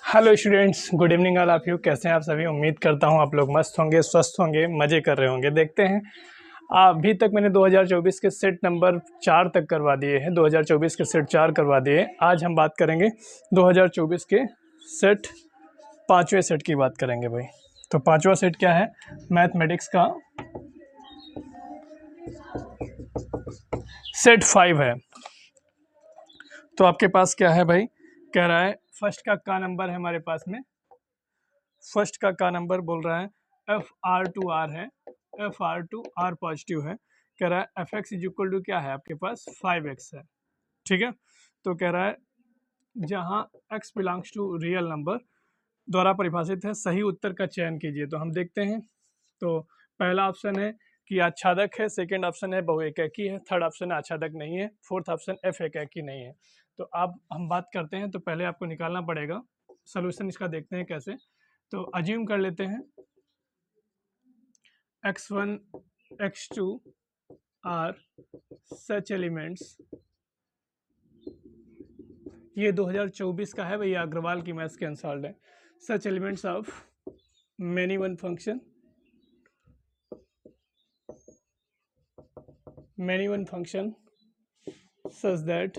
Hello students, good evening all of you. कैसे हैं आप सभी? उम्मीद करता हूं आप लोग मस्त होंगे, स्वस्थ होंगे, मज़े कर रहे होंगे। देखते हैं, अभी तक मैंने 2024 के सेट नंबर 4 तक करवा दिए हैं। 2024 के सेट 4 करवा दिए। आज हम बात करेंगे 2024 के सेट 5वें सेट की बात करेंगे भाई। तो 5वां सेट क्या है? मैथमेटिक्स का सेट 5 है। तो आपके पास क्या है भाई? कह रहा है फर्स्ट का नंबर है हमारे पास में। फर्स्ट का नंबर बोल रहा है FR2R है। FR2R पॉजिटिव है। कह रहा है FX इज इक्वल टू क्या है आपके पास? 5x है। ठीक है। तो कह रहा है जहाँ x belongs to real number द्वारा परिभाषित है, सही उत्तर का चयन कीजिए। तो हम देखते हैं। तो पहला ऑप्शन है कि आच्छादक है, सेकंड ऑप्शन है बहुएकाकी है, थर्ड ऑप्शन है आच्छादक नहीं है, फोर्थ ऑप्शन F एकाकी नहीं है। तो अब हम बात करते हैं। तो पहले आपको निकालना पड़ेगा सोल्यूशन इसका। देखते हैं कैसे। तो अज्यूम कर लेते हैं x1 x2 are such elements. ये 2024 का है भैया, अग्रवाल की मैथ्स के अनुसार है। Such elements of many one function such that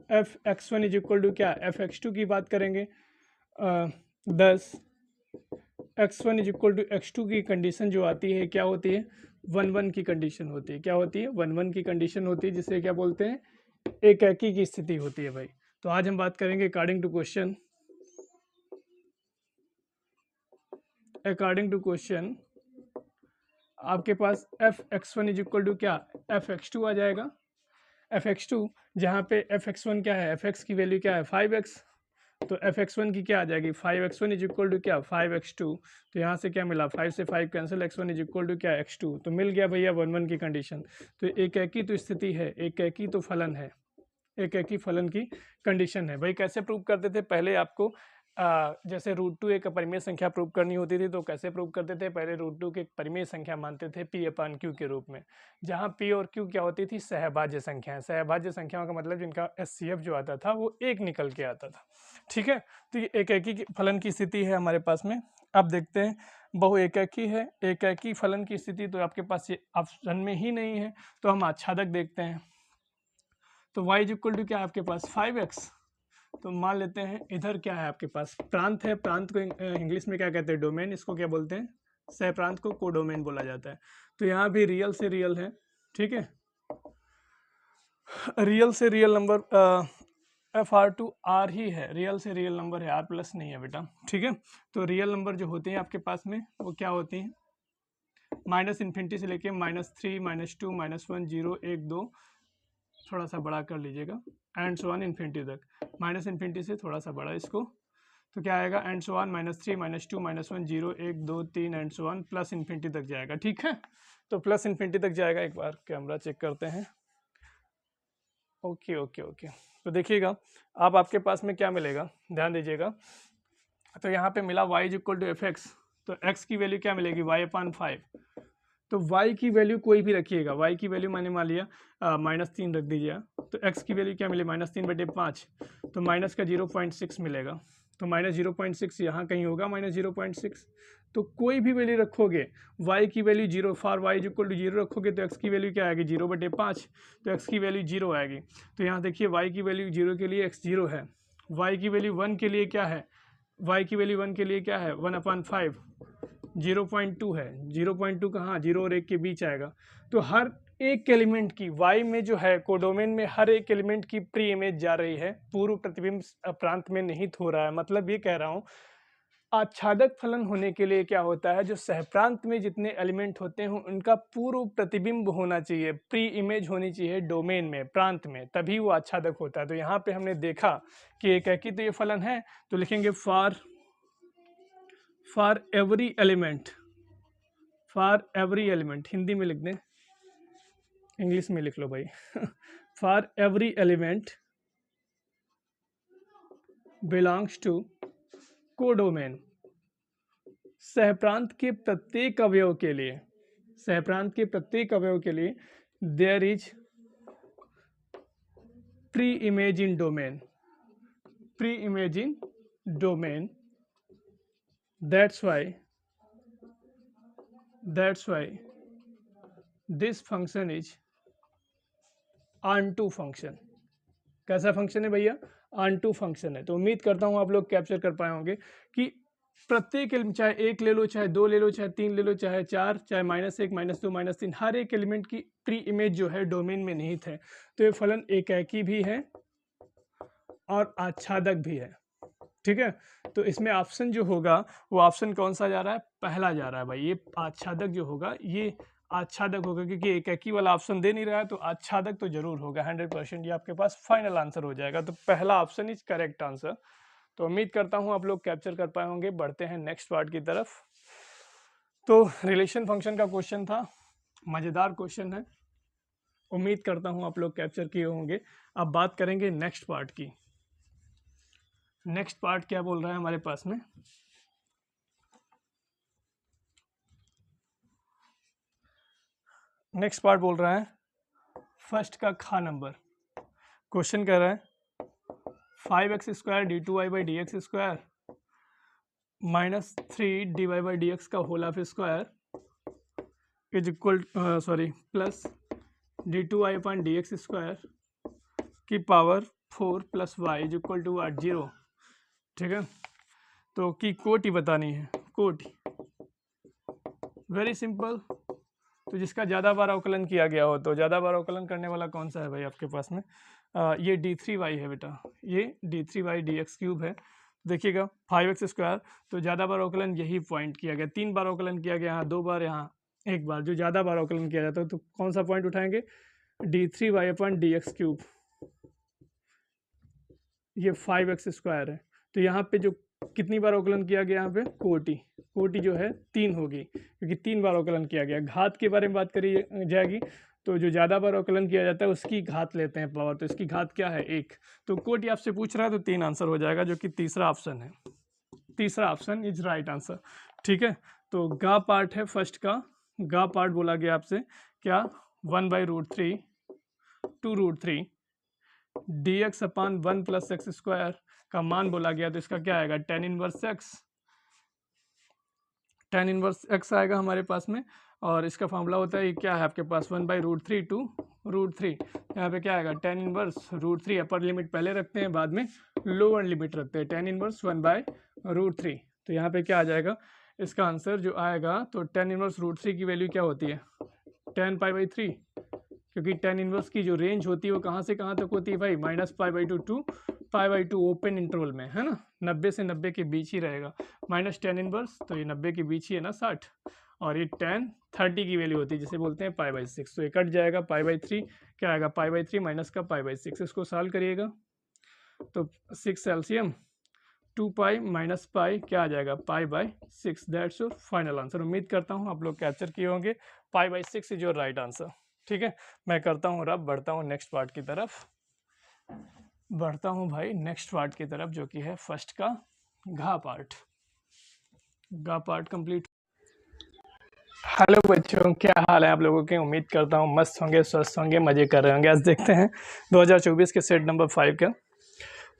f x1 is equal to क्या? एफ x2 की बात करेंगे। 10 x1 is equal to x2 की कंडीशन जो आती है क्या होती है? 1-1 की कंडीशन होती है। क्या होती है? 1-1 की कंडीशन होती है, जिसे क्या बोलते हैं? एकाकी की स्थिति होती है भाई। तो आज हम बात करेंगे अकॉर्डिंग टू क्वेश्चन आपके पास f x1 is equal to क्या? एफ x2 आ जाएगा। एफ x2 जहाँ पे एफ x1 क्या है? fx की वैल्यू क्या है? 5x। तो एफ x1 की क्या आ जाएगी? 5x1 इज इक्वल टू क्या? 5x2। तो यहाँ से क्या मिला? 5 से 5 cancel, x1 is equal to क्या? x2। तो मिल गया भैया 1-1 की कंडीशन। तो एकाकी तो स्थिति है, एकाकी तो फलन है, एकाकी फलन की कंडीशन है भाई। कैसे प्रूव करते थे? पहले आपको जैसे √2 एक परिमेय संख्या प्रूव करनी होती थी, तो कैसे प्रूव करते थे? पहले √2 की एक परिमेय संख्या मानते थे P/Q के रूप में, जहाँ P और Q क्या होती थी? सहभाज्य संख्याएं। सहभाज्य संख्याओं का मतलब जिनका SCF जो आता था वो एक निकल के आता था। ठीक है। तो ये एकाकी फलन की स्थिति है हमारे पास में। अब देखते हैं, बहुएकाकी है, एकाकी फलन की स्थिति तो आपके पास ये ऑप्शन में ही नहीं है। तो हम आच्छादक देखते हैं। तो y इज इक्वल टू क्या है आपके पास? 5x। तो मान लेते हैं इधर क्या है आपके पास? प्रांत है। प्रांत को इंग्लिश में क्या कहते हैं? डोमेन। इसको क्या बोलते हैं? सह प्रांत को कोडोमेन बोला जाता है। तो यहाँ भी रियल से रियल है। ठीक है। रियल से रियल नंबर FR2R ही है। रियल से रियल नंबर है, R प्लस नहीं है बेटा। ठीक है। तो रियल नंबर जो होते हैं आपके पास में वो क्या होती हैं? -∞ से लेके -3 -2 -1 0 1 2, थोड़ा सा बड़ा कर लीजिएगा, एंड सो ऑन इन्फिनिटी तक। -∞ से थोड़ा सा बड़ा इसको। तो क्या आएगा? And so on -3 -2 -1 0 1 2 3 and so on plus infinity तक जाएगा। ठीक है। तो प्लस इन्फिनिटी तक जाएगा। एक बार कैमरा चेक करते हैं। Okay okay okay. तो देखिएगा, अब आपके पास में क्या मिलेगा, ध्यान दीजिएगा। तो यहाँ पे मिला y is equal to f x. तो x की वैल्यू क्या मिलेगी? y/5। तो y की वैल्यू कोई भी रखिएगा। y की वैल्यू मैंने मान लिया -3 रख दीजिए। तो x की वैल्यू क्या मिली? -3/5। तो माइनस का 0.6 मिलेगा। तो -0.6 यहाँ कहीं होगा, -0.6। तो कोई भी वैल्यू रखोगे, y की value 0, for y is equal to 0 रखोगे तो x की वैल्यू क्या आएगी? 0/5। तो x की वैल्यू 0 आएगी। तो यहाँ देखिए y की वैल्यू 0 के लिए x 0 है, y की वैल्यू 1 के लिए क्या है? y की वैल्यू 1 के लिए क्या है? 1/5। 0.2 है। 0.2 कहाँ? 0 और 1 के बीच आएगा। तो हर एक एलिमेंट की y में जो है कोडोमेन में हर एक एलिमेंट की प्री इमेज जा रही है, पूर्व प्रतिबिंब प्रांत में निहित हो रहा है। मतलब ये कह रहा हूँ, आच्छादक फलन होने के लिए क्या होता है? जो सहप्रांत में जितने एलिमेंट होते हैं उनका पूर्व प्रतिबिंब होना चाहिए, प्री इमेज होनी चाहिए डोमेन में, प्रांत में, तभी वो आच्छादक होता है। तो यहाँ पे हमने देखा कि एकाकी तो ये फलन है। तो लिखेंगे फॉर एवरी एलिमेंट, हिंदी में लिख दें, इंग्लिश में लिख लो भाई। For every element belongs to codomain. सहप्रांत के प्रत्येक अवयव के लिए, there is pre image in domain. pre-image in domain. That's why this function is onto function. कैसा फंक्शन है भैया? onto फंक्शन है। तो उम्मीद करता हूँ आप लोग कैप्चर कर पाए होंगे कि प्रत्येक एलिमेंट, चाहे एक ले लो, चाहे दो ले लो, चाहे तीन ले लो, चाहे चार, चाहे -1, -2, -3, हर एक एलिमेंट की प्री इमेज जो है डोमेन में निहित है। तो ये फलन एकाकी भी है और आच्छादक भी है। ठीक है, तो इसमें ऑप्शन जो होगा वो ऑप्शन कौन सा जा रहा है? पहला जा रहा है भाई। ये आच्छादक जो होगा ये आच्छादक होगा, क्योंकि एकाकी वाला ऑप्शन दे नहीं रहा है, तो आच्छादक तो जरूर होगा 100%। ये आपके पास फाइनल आंसर हो जाएगा। तो पहला ऑप्शन इज करेक्ट आंसर। तो उम्मीद करता हूँ आप लोग कैप्चर कर पाए होंगे। बढ़ते हैं नेक्स्ट पार्ट की तरफ। तो रिलेशन फंक्शन का क्वेश्चन था, मज़ेदार क्वेश्चन है, उम्मीद करता हूँ आप लोग कैप्चर किए होंगे। अब बात करेंगे नेक्स्ट पार्ट की। नेक्स्ट पार्ट क्या बोल रहा है हमारे पास में? नेक्स्ट पार्ट बोल रहा है फर्स्ट का खा नंबर। क्वेश्चन कह रहा है 5x² d2y/dx² -3dy/dx का whole of square is equal plus d2y/dx² की power 4 + y is equal to 0। ठीक है, तो की कोटि बतानी है। कोटि वेरी सिंपल। तो जिसका ज़्यादा बार अवकलन किया गया हो, तो ज़्यादा बार अवकलन करने वाला कौन सा है भाई आपके पास में? ये d3y है बेटा, ये d3y/dx³ है। देखिएगा 5x², तो ज़्यादा बार अवकलन यही पॉइंट किया गया। 3 बार अवकलन किया गया, यहाँ 2 बार, यहाँ 1 बार। जो ज़्यादा बार अवकलन किया जाता है तो कौन सा पॉइंट उठाएंगे? d3y/dx³। ये 5x² है, तो यहाँ पे जो कितनी बार अवकलन किया गया? यहाँ पे कोटि जो है 3 होगी, क्योंकि 3 बार अवकलन किया गया। घात के बारे में बात करी जाएगी, तो जो ज़्यादा बार अवकलन किया जाता है उसकी घात लेते हैं पावर, तो इसकी घात क्या है? 1। तो कोटि आपसे पूछ रहा है, तो 3 आंसर हो जाएगा, जो कि तीसरा ऑप्शन है। तीसरा ऑप्शन इज राइट आंसर। ठीक है, तो गा पार्ट है फर्स्ट का। गा पार्ट बोला गया आपसे क्या? 1/√3 2√3 dx/1 + x² का मान बोला गया, तो इसका क्या आएगा? tan 1x। tan 1x आएगा हमारे पास में, और इसका फॉर्मूला होता है, ये क्या है आपके पास? 1/√3 टू √3। यहाँ पे क्या आएगा? tan 1√3। अपर लिमिट पहले रखते हैं, बाद में लोअर लिमिट रखते हैं। tan 1 1/√3। तो यहाँ पे क्या आ जाएगा इसका आंसर जो आएगा? तो tan 1√3 की वैल्यू क्या होती है? tan π/3, क्योंकि tan 1 की जो रेंज होती है वो कहाँ से कहाँ तक होती है भाई? -π/2 टू π/2 ओपन इंटरवल में, है ना। 90 से 90 के बीच ही रहेगा। माइनस tan 1, तो ये 90 के बीच ही है ना, 60। और ये tan 30 की वैल्यू होती है, जिसे बोलते हैं π/6। तो ये कट जाएगा, π/3 क्या आएगा? π/3 माइनस का π/6। इसको सॉल्व करिएगा तो 6 एलसीएम 2π माइनस पाई क्या आ जाएगा? π/6। That's your final answer. उम्मीद करता हूँ आप लोग कैप्चर किए होंगे। π/6 इज योर राइट आंसर। ठीक है, मैं करता हूँ रब, बढ़ता हूँ नेक्स्ट पार्ट की तरफ। बढ़ता हूँ भाई नेक्स्ट पार्ट की तरफ, जो कि है फर्स्ट का घा पार्ट। घा पार्ट कंप्लीट। हेलो बच्चों, क्या हाल है आप लोगों के? उम्मीद करता हूँ मस्त होंगे, स्वस्थ होंगे, मज़े कर रहे होंगे। आज देखते हैं 2024 के सेट नंबर 5 का।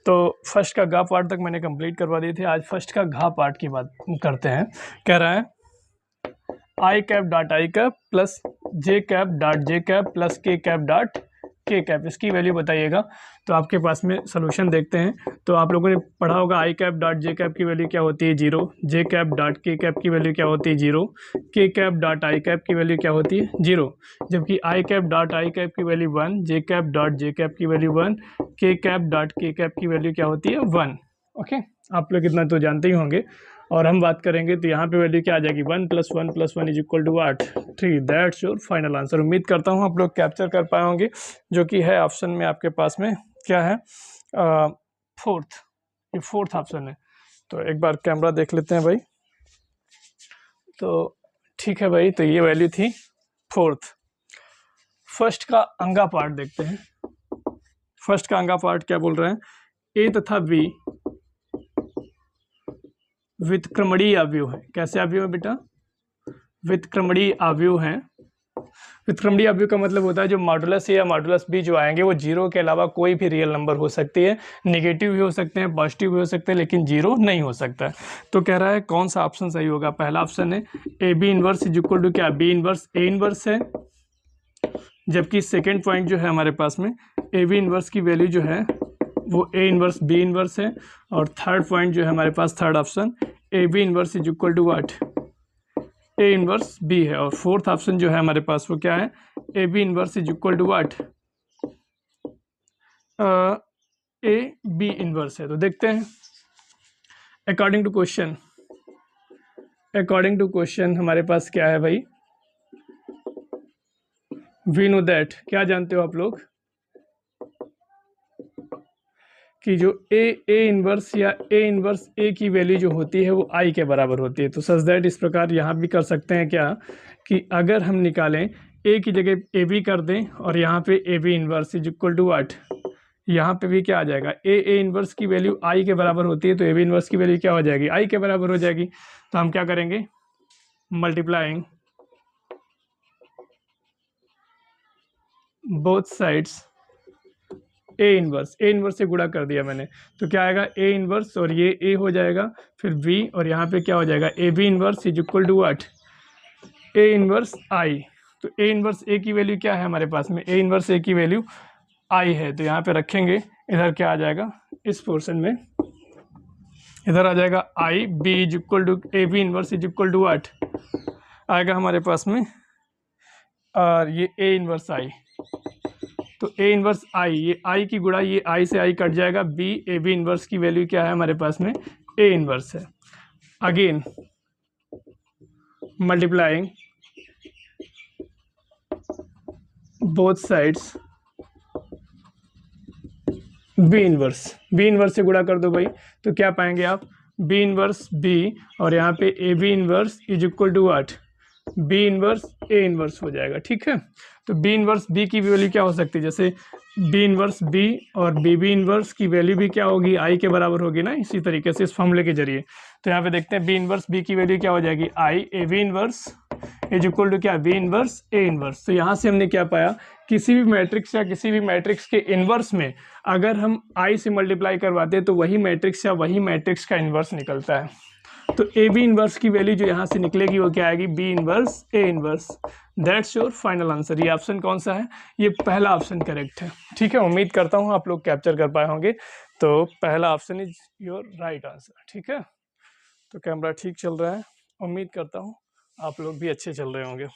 तो फर्स्ट का गा पार्ट तक मैंने कंप्लीट करवा दिए थे। आज फर्स्ट का घा पार्ट की बात करते हैं। कह रहा है i_i plus j_j plus k_k। इसकी वैल्यू बताइएगा। तो आपके पास में सोल्यूशन देखते हैं। तो आप लोगों ने पढ़ा होगा i_j की वैल्यू क्या होती है? 0। j_k की वैल्यू क्या होती है? 0। k_i की वैल्यू क्या होती है? 0। जबकि i_i की वैल्यू 1, j_j की वैल्यू 1, k_k की वैल्यू क्या होती है? 1। ओके, आप लोग इतना तो जानते ही होंगे। और हम बात करेंगे तो यहाँ पे वैल्यू क्या आ जाएगी? 1 + 1 + 1 is equal to 8 3। That's your final answer. उम्मीद करता हूँ आप लोग कैप्चर कर पाए होंगे, जो कि है ऑप्शन में आपके पास में क्या है? फोर्थ। ये फोर्थ ऑप्शन है। तो एक बार कैमरा देख लेते हैं भाई। तो ठीक है भाई, तो ये वैल्यू थी फोर्थ। फर्स्ट का अंगा पार्ट देखते हैं। फर्स्ट का अंगा पार्ट क्या बोल रहे हैं? ए तथा बी व्युत्क्रमणीय अवयव है। कैसे अवयव है बेटा? व्युत्क्रमणीय अवयव हैं। व्युत्क्रमणीय अवयव का मतलब होता है जो मॉडुलस ए या मॉडुलस बी जो आएंगे वो जीरो के अलावा कोई भी रियल नंबर हो सकती है, निगेटिव भी हो सकते हैं, पॉजिटिव भी हो सकते हैं, लेकिन जीरो नहीं हो सकता। तो कह रहा है कौन सा ऑप्शन सही होगा। पहला ऑप्शन है A B inverse is equal to क्या, बी इनवर्स ए इनवर्स है, जबकि सेकेंड पॉइंट जो है हमारे पास में ए बी इनवर्स की वैल्यू जो है वो ए इनवर्स बी इनवर्स है, और थर्ड पॉइंट जो है हमारे पास third option A B inverse is equal to what, A inverse B है, और फोर्थ ऑप्शन जो है हमारे पास वो क्या है, A B inverse is equal to what, A B inverse है। तो देखते हैं अकॉर्डिंग टू क्वेश्चन हमारे पास क्या है भाई, वी नो दैट, क्या जानते हो आप लोग कि जो ए इनवर्स या ए इनवर्स ए की वैल्यू जो होती है वो आई के बराबर होती है। तो सच दैट इस प्रकार यहाँ भी कर सकते हैं क्या कि अगर हम निकालें ए की जगह ए बी कर दें और यहाँ पे A B inverse is equal to what, यहाँ पे भी क्या आ जाएगा, ए इनवर्स की वैल्यू आई के बराबर होती है, तो ए बी इनवर्स की वैल्यू क्या हो जाएगी, आई के बराबर हो जाएगी। तो हम क्या करेंगे, multiplying both sides A inverse से गुणा कर दिया मैंने, तो क्या आएगा ए इनवर्स, और ये ए हो जाएगा, फिर बी, और यहाँ पे क्या हो जाएगा A B inverse is equal to what, A inverse I. तो ए इनवर्स ए की वैल्यू क्या है हमारे पास में, ए इनवर्स ए की वैल्यू आई है, तो यहाँ पे रखेंगे, इधर क्या आ जाएगा इस पोर्शन में, इधर आ जाएगा I B is equal to A B inverse is equal to what आएगा हमारे पास में, और ये ए इनवर्स आई, तो ए इनवर्स आई, ये आई की गुणा ये आई से आई कट जाएगा, बी ए बी इनवर्स की वैल्यू क्या है हमारे पास में, ए इनवर्स है। Again multiplying both sides B inverse से गुणा कर दो भाई, तो क्या पाएंगे आप, बी इनवर्स बी, और यहाँ पे A B inverse is equal to what, B inverse A inverse हो जाएगा। ठीक है, तो बी इनवर्स बी की वैल्यू क्या हो सकती है, जैसे बी इनवर्स बी और बी इनवर्स की वैल्यू भी क्या होगी, आई के बराबर होगी ना, इसी तरीके से इस फॉर्मूले के जरिए। तो यहाँ पे देखते हैं बी इनवर्स बी की वैल्यू क्या हो जाएगी, I A B inverse is equal to क्या, बी इनवर्स ए इनवर्स। तो यहाँ से हमने क्या पाया, किसी भी मैट्रिक्स या किसी भी मैट्रिक्स के इनवर्स में अगर हम आई से मल्टीप्लाई करवाते हैं तो वही मैट्रिक्स या वही मैट्रिक्स का इनवर्स निकलता है। तो ए बी इनवर्स की वैल्यू जो यहाँ से निकलेगी वो क्या आएगी, B inverse A inverse. That's your final answer. ये ऑप्शन कौन सा है, ये पहला ऑप्शन करेक्ट है। ठीक है, उम्मीद करता हूँ आप लोग कैप्चर कर पाए होंगे। तो पहला option is your right answer. ठीक है, तो कैमरा ठीक चल रहा है, उम्मीद करता हूँ आप लोग भी अच्छे चल रहे होंगे।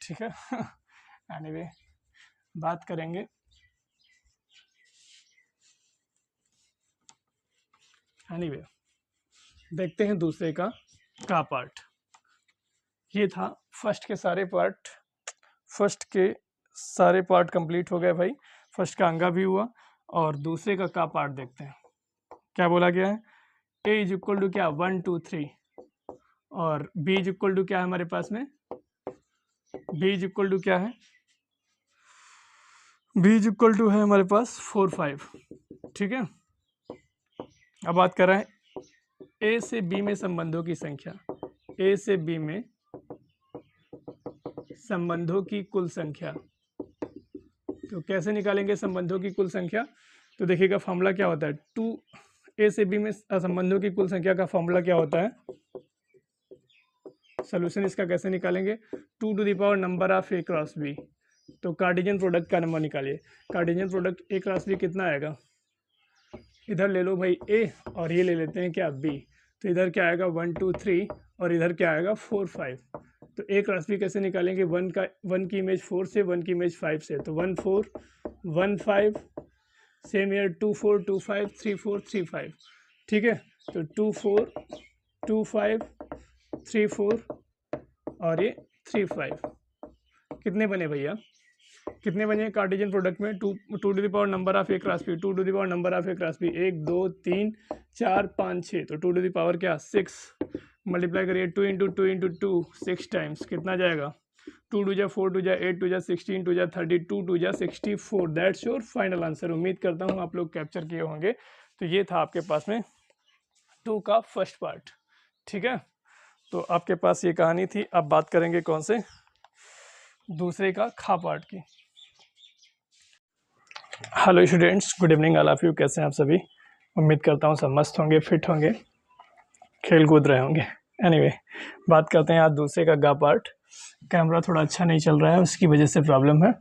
ठीक है एनीवे बात करेंगे देखते हैं दूसरे का पार्ट। ये था फर्स्ट के सारे पार्ट कंप्लीट हो गए भाई। फर्स्ट का अंगा भी हुआ और दूसरे का पार्ट देखते हैं। क्या बोला गया है, ए इज इक्वल टू क्या 1 2 3 और बी इज इक्वल टू क्या है हमारे पास में, बी इज इक्वल टू क्या है, बी इज इक्वल टू है हमारे पास 4 5। ठीक है, अब बात कर रहे हैं ए से बी में संबंधों की संख्या, ए से बी में संबंधों की कुल संख्या। तो कैसे निकालेंगे संबंधों की कुल संख्या, तो देखिएगा फॉर्मूला क्या होता है, 2 ए से बी में संबंधों की कुल संख्या का फॉर्मूला क्या होता है, सोल्यूशन इसका कैसे निकालेंगे, 2 to the power number of A cross B. तो कार्टेशियन प्रोडक्ट का नंबर निकालिए, Cartesian product A cross B कितना आएगा, इधर ले लो भाई ए और ये ले लेते हैं क्या बी, तो इधर क्या आएगा 1 2 3 और इधर क्या आएगा 4 5। तो ए क्रॉस बी कैसे निकालेंगे, 1 की इमेज 4 से, 1 की इमेज 5 से, तो 1 4 1 5, सेम ईयर 2 4 2 5 3 4 3 5। ठीक है, तो 2 4 2 5 3 4 और ये 3 5 कितने बने भैया, कितने बने कार्टेशियन प्रोडक्ट में, 2 to the power number of A cross B, 2 to the power number of A cross B 1 2 3 4 5 6, तो 2 टू द पावर क्या 6, मल्टीप्लाई करिए 2 इंटू 2 इंटू 2 6 टाइम्स, कितना जाएगा 2 2 जा 4 2 जा 8 2 जा 16 2 जा 32 2 जा 64। That's your final answer. उम्मीद करता हूँ आप लोग कैप्चर किए होंगे। तो ये था आपके पास में 2 का फर्स्ट पार्ट। ठीक है, तो आपके पास ये कहानी थी। अब बात करेंगे कौन से, दूसरे का खा पार्ट की। Hello students, good evening all of you. कैसे हैं आप सभी? उम्मीद करता हूँ सब मस्त होंगे, फिट होंगे, खेल कूद रहे होंगे। एनीवे, बात करते हैं आज दूसरे का गा पार्ट। कैमरा थोड़ा अच्छा नहीं चल रहा है, उसकी वजह से प्रॉब्लम है,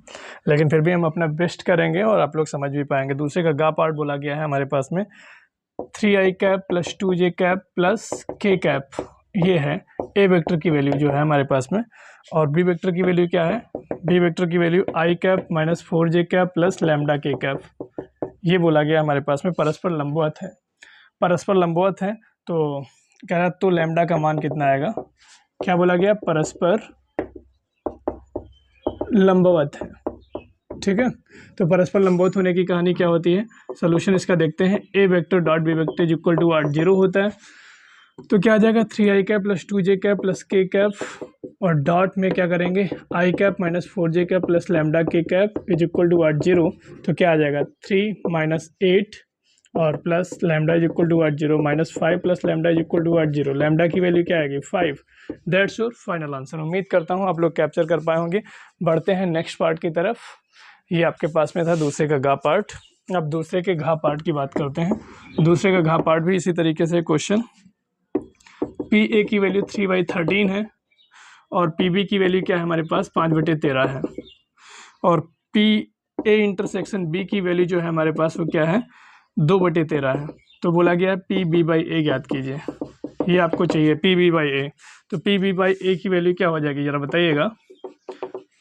लेकिन फिर भी हम अपना बेस्ट करेंगे और आप लोग समझ भी पाएंगे। दूसरे का गा पार्ट बोला गया है हमारे पास में 3i cap plus 2j cap plus k cap. ये है ए वेक्टर की वैल्यू जो है हमारे पास में, और बी वेक्टर की वैल्यू क्या है? बी वेक्टर की value i cap minus 4j cap plus lambda k cap. ये बोला गया हमारे पास में परस्पर लंबवत है। परस्पर लंबवत है तो कह रहा तो लैम्डा का मान कितना आएगा? क्या बोला गया? परस्पर लंबवत है। ठीक है, तो परस्पर लंबवत होने की कहानी क्या होती है? सोल्यूशन इसका देखते हैं। A vector dot B vector is equal to 0 होता है, तो क्या आ जाएगा? 3i cap plus 2j cap plus k cap, और डॉट में क्या करेंगे? i cap minus 4j cap plus lambda k cap is equal to 0। तो क्या आ जाएगा? 3 माइनस 8 और plus lambda is equal to 0 minus 5 plus lambda is equal to 0। Lambda की वैल्यू क्या आएगी? 5। That's your final answer. उम्मीद करता हूँ आप लोग कैप्चर कर पाए होंगे। बढ़ते हैं नेक्स्ट पार्ट की तरफ। ये आपके पास में था दूसरे का गा पार्ट। अब दूसरे के घा पार्ट की बात करते हैं। दूसरे का घा पार्ट भी इसी तरीके से क्वेश्चन। पी ए की वैल्यू 3/13 है और पी बी की वैल्यू क्या है हमारे पास? 5/13 है, और पी ए इंटरसेक्शन बी की वैल्यू जो है हमारे पास वो क्या है? 2/13 है। तो बोला गया है पी बी बाई ए ज्ञात कीजिए। ये आपको चाहिए पी बी बाई ए। तो पी बी बाई ए की वैल्यू क्या हो जाएगी जरा बताइएगा?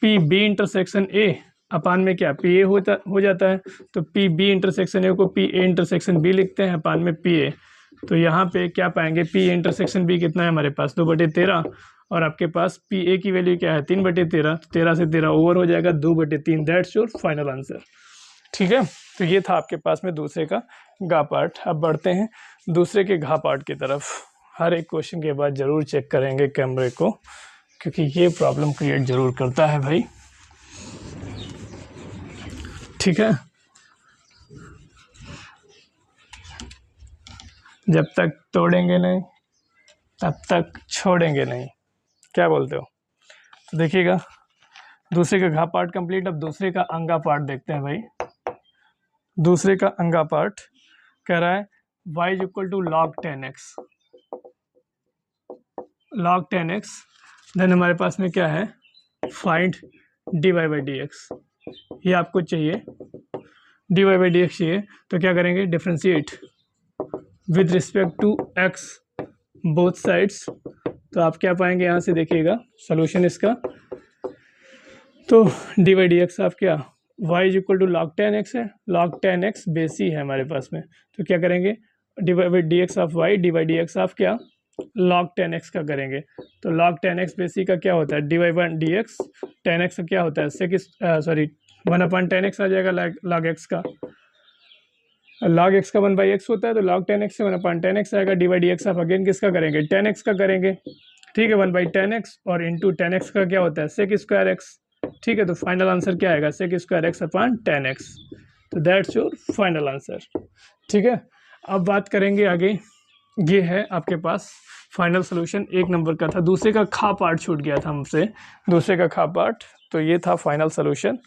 पी बी इंटरसेक्शन ए अपान में क्या? पी ए हो जाता है, तो पी बी इंटरसेक्शन ए को पी ए इंटरसेक्शन बी लिखते हैं अपान में पी ए। तो यहाँ पे क्या पाएंगे? पी ए इंटरसेक्शन बी कितना है हमारे पास? 2/13, और आपके पास पी ए की वैल्यू क्या है? 3/13। 13 से 13 ओवर हो जाएगा, 2/3। That's your final answer. ठीक है, तो ये था आपके पास में दूसरे का गा पार्ट। अब बढ़ते हैं दूसरे के घा पार्ट की तरफ। हर एक क्वेश्चन के बाद जरूर चेक करेंगे कैमरे को, क्योंकि ये प्रॉब्लम क्रिएट जरूर करता है भाई। ठीक है, जब तक तोड़ेंगे नहीं तब तक छोड़ेंगे नहीं। क्या बोलते हो? तो देखिएगा, दूसरे का घा पार्ट कंप्लीट। अब दूसरे का अंगा पार्ट देखते हैं भाई। दूसरे का अंगा पार्ट कह रहा है y is equal to log 10x। log 10x, then हमारे पास में क्या है? Find dy by dx। ये आपको चाहिए, dy बाई dx चाहिए। तो क्या करेंगे? Differentiate with respect to x both sides. तो आप क्या पाएंगे यहाँ से? देखिएगा सोल्यूशन इसका। तो डी बाई डी एक्स आप क्या? y is equal to log 10x है। log 10x बेसी है हमारे पास में, तो क्या करेंगे? D by d x of y, d by d x of क्या? log 10x का करेंगे। तो log 10x बेसी का क्या होता है? D by one D x. 10x का क्या होता है? सॉरी 1/10x आ जाएगा log x का। log x का 1/x होता है, तो log 10x से 1/10x आएगा। डी बाई डी एक्स आप अगेन किसका करेंगे? 10x का करेंगे। ठीक है, 1/10x और इंटू 10x का क्या होता है? Sec square x। ठीक है, तो फाइनल आंसर क्या आएगा? Sec square x upon 10x। तो दैट्स योर फाइनल आंसर। ठीक है, अब बात करेंगे आगे। ये है आपके पास फाइनल सोल्यूशन, 1 नंबर का था। दूसरे का खा पार्ट छूट गया था हमसे, दूसरे का खा पार्ट। तो ये था फाइनल सोल्यूशन।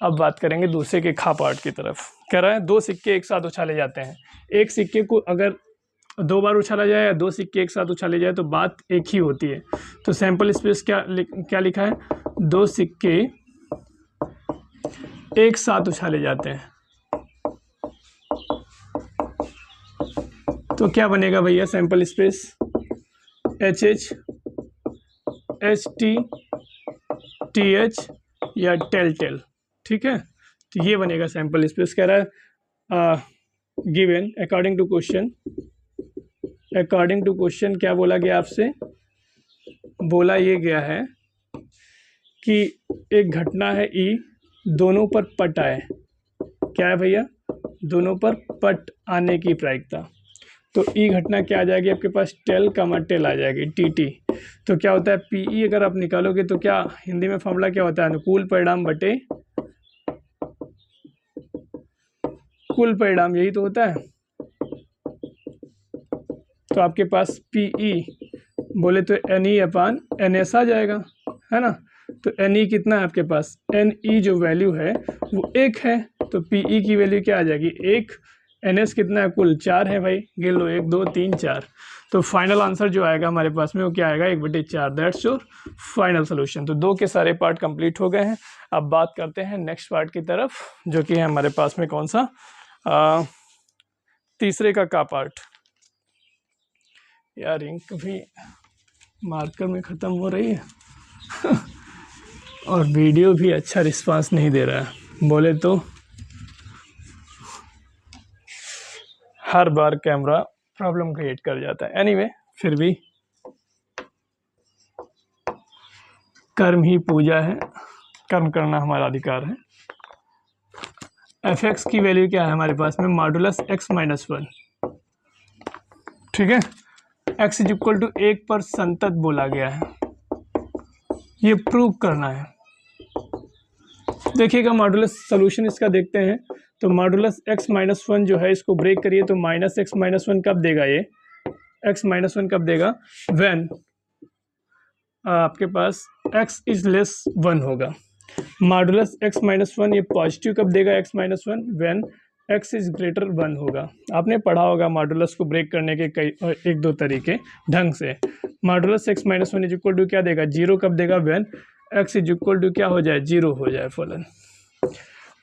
अब बात करेंगे दूसरे के खा पार्ट की तरफ। कह रहा है 2 सिक्के एक साथ उछाले जाते हैं। एक सिक्के को अगर 2 बार उछाला जाए या 2 सिक्के एक साथ उछाले जाए तो बात एक ही होती है। तो सैंपल स्पेस क्या लिखा है? 2 सिक्के एक साथ उछाले जाते हैं, तो क्या बनेगा भैया? Sample space HH, HT, TH या टेल। ठीक है, तो ये बनेगा सैंपल स्पेस। कह रहा है गिवन अकॉर्डिंग टू क्वेश्चन क्या बोला गया आपसे? बोला ये गया है कि एक घटना है E, दोनों पर पट आए। क्या है भैया? दोनों पर पट आने की प्रायिकता। तो ई घटना क्या आ जाएगी आपके पास? टेल आ जाएगी, TT। तो क्या होता है? PE अगर आप निकालोगे तो क्या हिंदी में फॉर्मूला क्या होता है? अनुकूल परिणाम बटे कुल परिणाम, यही तो होता है। तो आपके पास PE बोले तो NE अपान NS आ जाएगा, है ना? तो एन ई कितना है आपके पास, एन ई जो वैल्यू है वो 1 है, तो पी ई की वैल्यू क्या आ जाएगी 1, एन एस कितना है कुल 4 है भाई, गिन लो 1 2 3 4, तो फाइनल आंसर जो आएगा हमारे पास में वो क्या आएगा 1/4, दैट्स योर फाइनल सोल्यूशन। तो 2 के सारे पार्ट कंप्लीट हो गए हैं। अब बात करते हैं नेक्स्ट पार्ट की तरफ, जो कि है हमारे पास में कौन सा, तीसरे का पार्ट। यार इंक भी मार्कर में ख़त्म हो रही है और वीडियो भी अच्छा रिस्पांस नहीं दे रहा है, बोले तो हर बार कैमरा प्रॉब्लम क्रिएट कर जाता है। एनीवे, फिर भी कर्म ही पूजा है, कर्म करना हमारा अधिकार है। एफ एक्स की वैल्यू क्या है हमारे पास में, मॉडुलस x माइनस 1, ठीक है। x इज इक्वल टू 1 पर संतत बोला गया है, ये प्रूव करना है। देखिएगा मॉडुलस सोल्यूशन इसका देखते हैं, तो मॉडुलस x माइनस 1 जो है इसको ब्रेक करिए तो माइनस एक्स माइनस 1 कब देगा, ये x माइनस 1 कब देगा, व्हेन आपके पास x इज लेस 1 होगा। मॉडुलस x माइनस 1 ये पॉजिटिव कब देगा x minus 1, when x is greater 1 होगा। आपने पढ़ा होगा मॉडुलस को ब्रेक करने के कई 1-2 तरीके ढंग से। Modulus x minus 1 is equal to क्या देगा, 0 कब देगा, when x is equal to क्या हो जाए, 0 हो जाए फलन।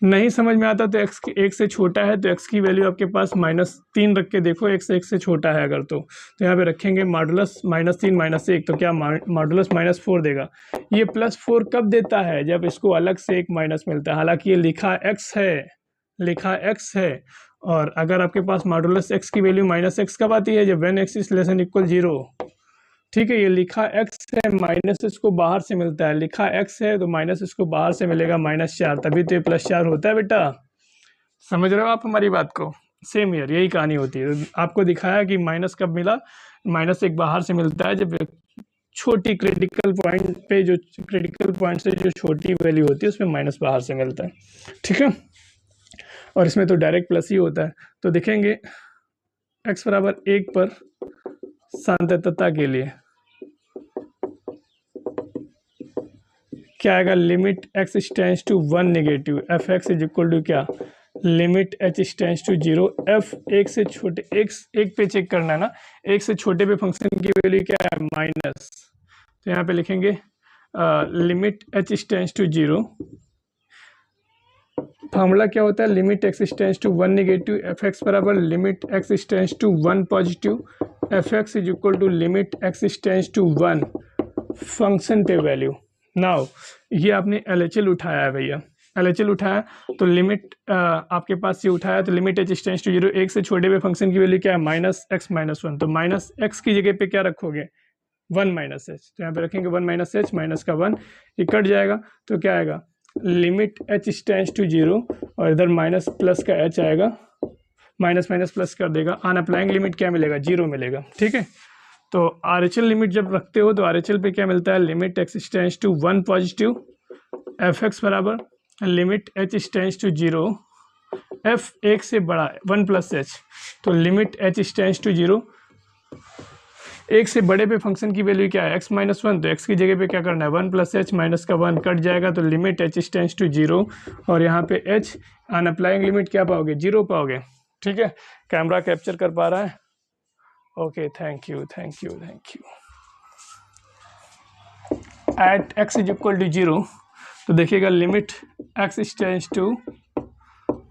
नहीं समझ में आता तो x 1 से छोटा है तो x की वैल्यू आपके पास -3 रख के देखो, x 1 से छोटा है अगर तो यहाँ पे रखेंगे मॉडुलस -3 -1, तो क्या मॉडुलस -4 देगा। ये +4 कब देता है, जब इसको अलग से एक माइनस मिलता है। हालांकि ये लिखा x है, और अगर आपके पास मॉडुलस x की वैल्यू -x कब आती है, जब when x is less than equal 0, ठीक है। ये लिखा x है, माइनस इसको बाहर से मिलता है, लिखा x है तो माइनस इसको बाहर से मिलेगा -4, तभी तो ये +4 होता है बेटा। समझ रहे हो आप हमारी बात को। सेम ईयर यही कहानी होती है। आपको दिखाया कि माइनस कब मिला, -1 बाहर से मिलता है जब छोटी क्रिटिकल पॉइंट पे, जो क्रिटिकल पॉइंट से जो छोटी वैल्यू होती है उसमें माइनस बाहर से मिलता है, ठीक है। और इसमें तो डायरेक्ट प्लस ही होता है। तो देखेंगे x बराबर 1 पर संततता के लिए क्या आएगा, limit x tends to 1 negative, f x is equal to क्या, limit h tends to 0, f 1 से छोटे, एक पे चेक करना है ना, 1 से छोटे पे फंक्शन की वैल्यू क्या है, माइनस। तो यहाँ पे लिखेंगे limit h tends to 0, formula क्या होता है, limit x tends to 1 negative, f x बराबर limit x tends to 1 positive, f x is equal to limit x tends to 1 function पे वैल्यू। नाउ ये आपने LHL उठाया है भैया, LHL उठाया तो लिमिट आपके पास ये उठाया तो लिमिट h टेंड्स टू 0, 1 से छोटे पे फंक्शन की वैल्यू क्या है, -x माइनस 1, तो -x की जगह पे क्या रखोगे, 1 - h, तो यहाँ पे रखेंगे 1 - h, माइनस का 1 ये कट जाएगा तो क्या आएगा, लिमिट h टेंड्स टू 0, और इधर माइनस प्लस का h आएगा, माइनस माइनस प्लस कर देगा, ऑन अप्लाइंग लिमिट क्या मिलेगा, 0 मिलेगा, ठीक है। तो RHL लिमिट जब रखते हो तो RHL पे क्या मिलता है, limit x tends to 1 positive, f x बराबर limit h tends to 0, f 1 से बड़ा 1 + h, तो लिमिट h टेंड्स टू 0, 1 से बड़े पे फंक्शन की वैल्यू क्या है, x माइनस 1, तो x की जगह पे क्या करना है, 1 + h, माइनस का 1 कट जाएगा तो लिमिट h टेंड्स टू 0, और यहाँ पे h ऑन अप्लाइंग लिमिट क्या पाओगे, 0 पाओगे, ठीक है। कैमरा कैप्चर कर पा रहा है, okay, thank at x is equal to 0, तो देखिएगा limit x tends to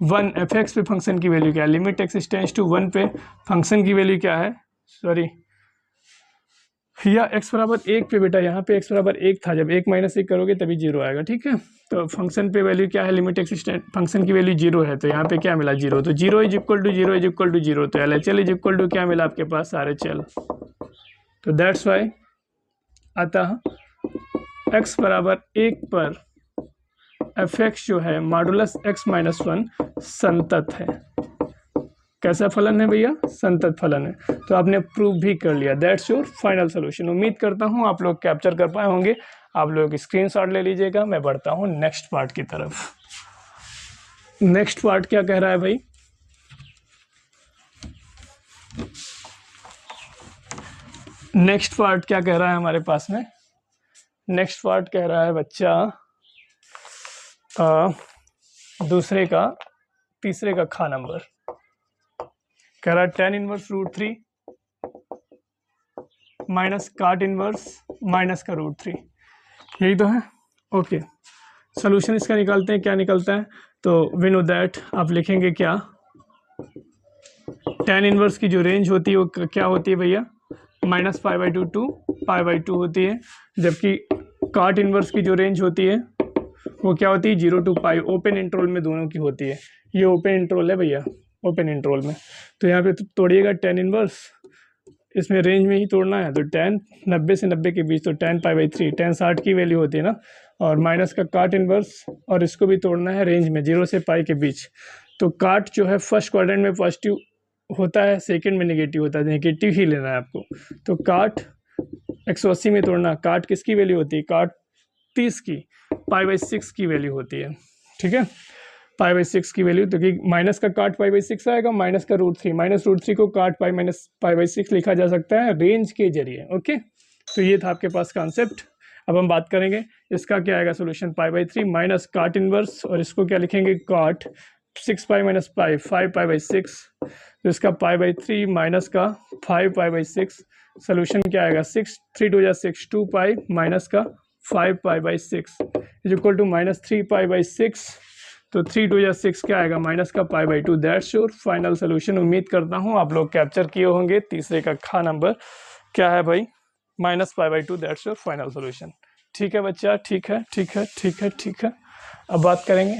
1, f x पे फंक्शन की वैल्यू क्या है, लिमिट x टेंड्स टू 1 पे फंक्शन की वैल्यू क्या है, सॉरी या x बराबर 1 पे बेटा, यहाँ पे x बराबर 1 था, जब 1 - 1 करोगे तभी 0 आएगा, ठीक है। तो फंक्शन पे वैल्यू क्या है, लिमिट x फंक्शन की वैल्यू 0 है, तो यहाँ पे क्या मिला, 0, तो 0 is equal to 0 is equal to 0, तो LHL इज इक्वल टू क्या मिला आपके पास, RHL। तो दैट्स वाई अतः x बराबर 1 पर एफ एक्स जो है मॉडुलस x माइनस 1 संतत है। कैसा फलन है भैया, संतत फलन है। तो आपने प्रूव भी कर लिया, दैट्स योर फाइनल सोल्यूशन। उम्मीद करता हूँ आप लोग कैप्चर कर पाए होंगे। आप लोग स्क्रीनशॉट ले लीजिएगा। मैं बढ़ता हूँ नेक्स्ट पार्ट की तरफ। नेक्स्ट पार्ट क्या कह रहा है भाई, नेक्स्ट पार्ट क्या कह रहा है हमारे पास में, नेक्स्ट पार्ट कह रहा है बच्चा तीसरे का खा नंबर कह रहा है tan इनवर्स √3 माइनस काट इनवर्स माइनस का √3, यही तो है। ओके, सोल्यूशन इसका निकालते हैं, क्या निकलता है? तो वी नो दैट आप लिखेंगे क्या, tan इनवर्स की जो रेंज होती है वो क्या होती है भैया, -π/2 to π/2 होती है, जबकि काट इनवर्स की जो रेंज होती है वो क्या होती है, 0 to π, ओपन इंटरवल में दोनों की होती है। ये ओपन इंटरवल है भैया, ओपन इंटरवल में, तो यहाँ पे तोड़िएगा tan इनवर्स, इसमें रेंज में ही तोड़ना है, तो tan 90 से 90 के बीच, तो tan π/3, tan 60 की वैल्यू होती है ना, और माइनस का काट इनवर्स, और इसको भी तोड़ना है रेंज में 0 से π के बीच। तो काट जो है फर्स्ट क्वाड्रेंट में पॉजिटिव होता है, सेकंड में नेगेटिव होता है, नेगेटिव ही लेना है आपको। तो काट 180 में तोड़ना, काट किसकी वैल्यू होती है, काट 30 की, π/6 की वैल्यू होती है, ठीक है, π/6 की वैल्यू, तो कि माइनस का काट π/6 आएगा, माइनस का √3, -√3 को काट π/6 लिखा जा सकता है रेंज के जरिए। ओके, तो ये था आपके पास कॉन्सेप्ट। अब हम बात करेंगे इसका क्या आएगा सोल्यूशन, π/3 माइनस काट इनवर्स, और इसको क्या लिखेंगे, काट 6π - π 5π/6, तो इसका π/3 माइनस का 5π/6, सोल्यूशन क्या आएगा, 6 3 2 6 2π माइनस का 5π/6 इज इक्वल टू -3π/6, तो 3 2 6 क्या आएगा, माइनस का π/2। That's your final solution. उम्मीद करता हूँ आप लोग कैप्चर किए होंगे। तीसरे का खा नंबर क्या है भाई, -π/2, दैट्स योर फाइनल सोल्यूशन। ठीक है बच्चा, ठीक है, ठीक है, ठीक है, ठीक है। अब बात करेंगे